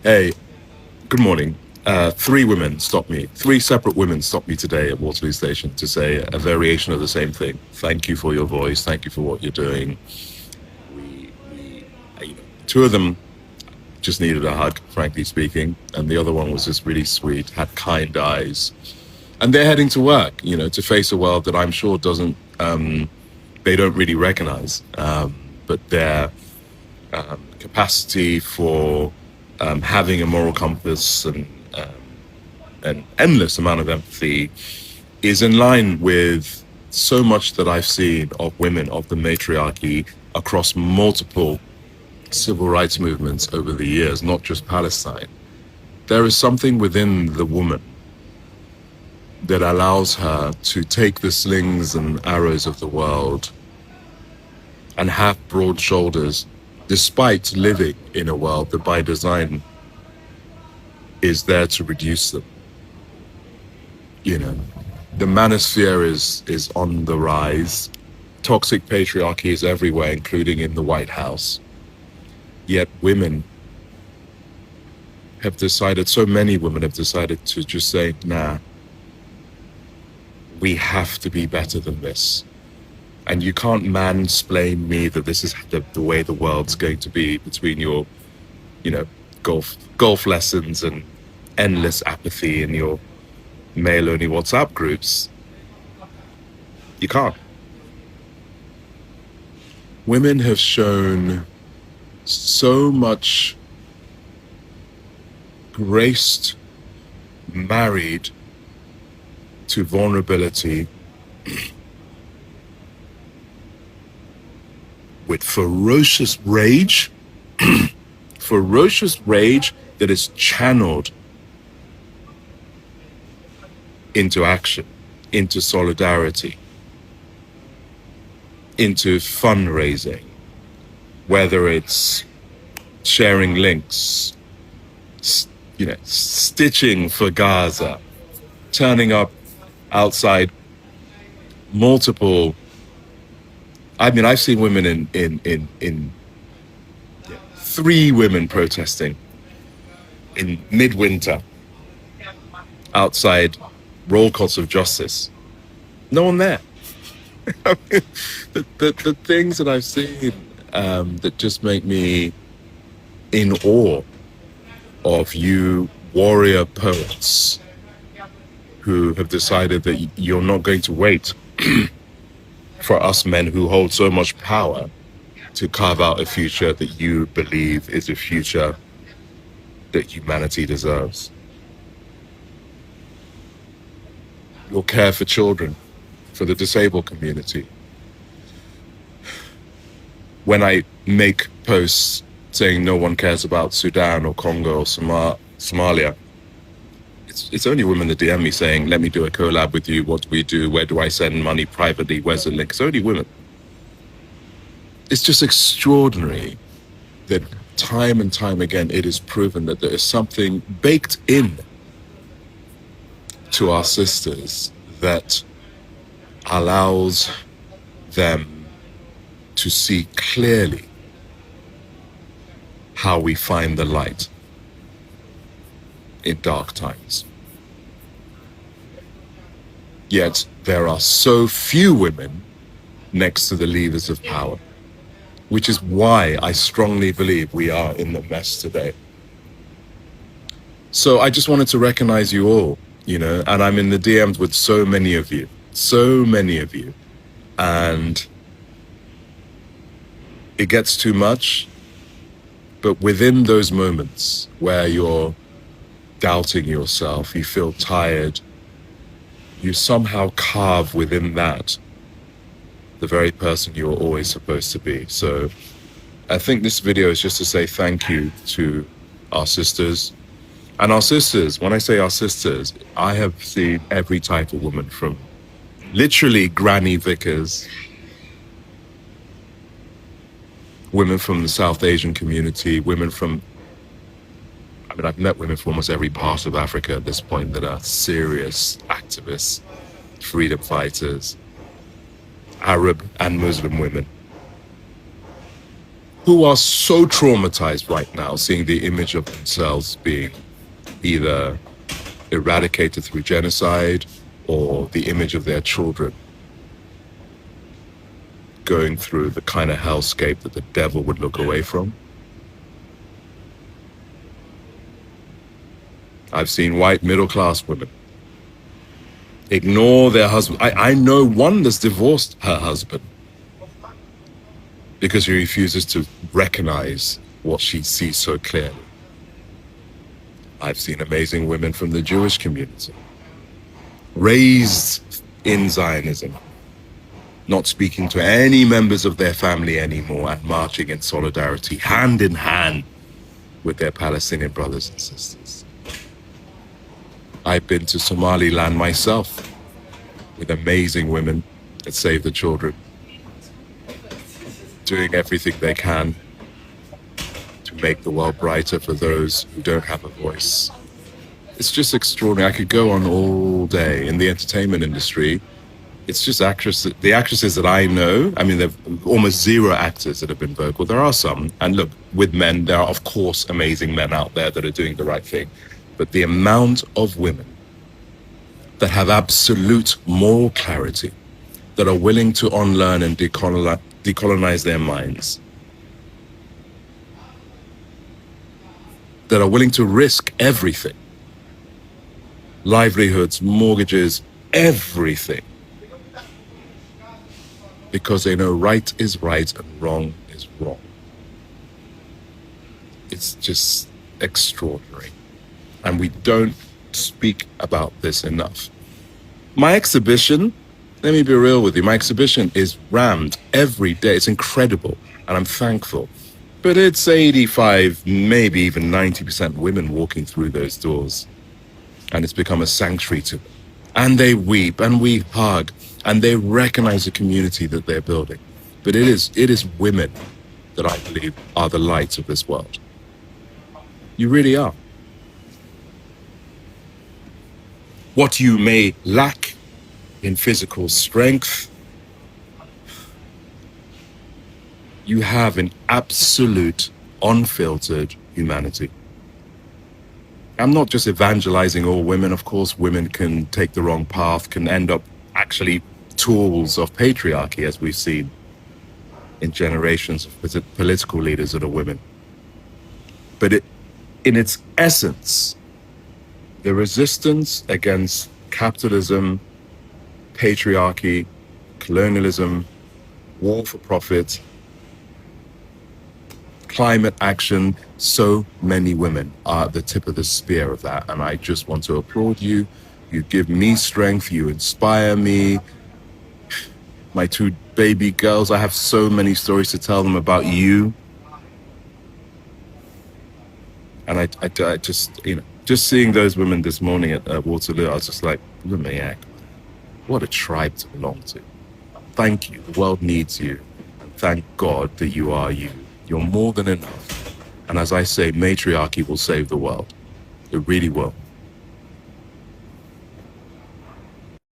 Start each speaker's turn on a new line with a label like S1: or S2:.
S1: Hey, good morning. Three women stopped me. Three separate women stopped me today at Waterloo Station to say a variation of the same thing. Thank you for your voice. Thank you for what you're doing. Two of them just needed a hug, frankly speaking, and the other one was just really sweet, had kind eyes, and they're heading to work. To face a world that I'm sure doesn't, they don't really recognize, but their capacity for having a moral compass and an endless amount of empathy is in line with so much that I've seen of women, of the matriarchy across multiple civil rights movements over the years, not just Palestine. There is something within the woman that allows her to take the slings and arrows of the world and have broad shoulders, despite living in a world that by design is there to reduce them. The manosphere is on the rise. Toxic patriarchy is everywhere, including in the White House. Yet women have decided, so many women have decided to just say, nah, we have to be better than this. And you can't mansplain me that this is the way the world's going to be between your, golf lessons and endless apathy in your male-only WhatsApp groups. You can't. Women have shown so much graced, married to vulnerability, with ferocious rage, ferocious rage that is channeled into action, into solidarity, into fundraising, whether it's sharing links, stitching for Gaza, turning up outside multiple. I've seen women in three women protesting in midwinter outside Royal Courts of Justice. No one there. The things that I've seen that just make me in awe of you warrior poets who have decided that you're not going to wait for us men who hold so much power to carve out a future that you believe is a future that humanity deserves. Your care for children, for the disabled community. When I make posts saying no one cares about Sudan or Congo or Somalia, it's only women that DM me saying, let me do a collab with you, what do we do, where do I send money privately, where's the link? It's only women. It's just extraordinary that time and time again it is proven that there is something baked in to our sisters that allows them to see clearly how we find the light in dark times. Yet there are so few women next to the levers of power, which is why I strongly believe we are in the mess today. So I just wanted to recognize you all, and I'm in the DMs with so many of you, and it gets too much, but within those moments where you're doubting yourself, you feel tired, you somehow carve within that the very person you're always supposed to be. So I think this video is just to say thank you to our sisters. And our sisters, when I say our sisters, I have seen every type of woman, from literally Granny Vickers, women from the South Asian community, women from, I've met women from almost every part of Africa at this point that are serious activists, freedom fighters, Arab and Muslim women. who are so traumatized right now, seeing the image of themselves being either eradicated through genocide or the image of their children going through the kind of hellscape that the devil would look away from. I've seen white middle-class women ignore their husband. I know one that's divorced her husband because he refuses to recognize what she sees so clearly. I've seen amazing women from the Jewish community, raised in Zionism, not speaking to any members of their family anymore and marching in solidarity, hand in hand with their Palestinian brothers and sisters. I've been to Somaliland myself with amazing women that save the children, doing everything they can to make the world brighter for those who don't have a voice. It's just extraordinary. I could go on all day. In the entertainment industry, it's just the actresses that I know. I mean, there are almost zero actors that have been vocal. There are some. And look, with men, there are, of course, amazing men out there that are doing the right thing. But the amount of women that have absolute moral clarity, that are willing to unlearn and decolonize their minds, that are willing to risk everything, livelihoods, mortgages, everything, because they know right is right and wrong is wrong. It's just extraordinary. And we don't speak about this enough. My exhibition, let me be real with you, my exhibition is rammed every day. It's incredible, and I'm thankful. But it's 85, maybe even 90% women walking through those doors. And it's become a sanctuary to them. And they weep, and we hug, and they recognize the community that they're building. But it is women that I believe are the lights of this world. You really are. What you may lack in physical strength, you have an absolute, unfiltered humanity. I'm not just evangelizing all women. Of course, women can take the wrong path, can end up actually tools of patriarchy, as we've seen in generations of political leaders that are women. But in its essence, the resistance against capitalism, patriarchy, colonialism, war for profit, climate action, so many women are at the tip of the spear of that. And I just want to applaud you. You give me strength. You inspire me. My two baby girls, I have so many stories to tell them about you. And I just, just seeing those women this morning at Waterloo, I was just like, Lumiac, what a tribe to belong to. Thank you. The world needs you. And thank God that you are you. You're more than enough. And as I say, matriarchy will save the world. It really will.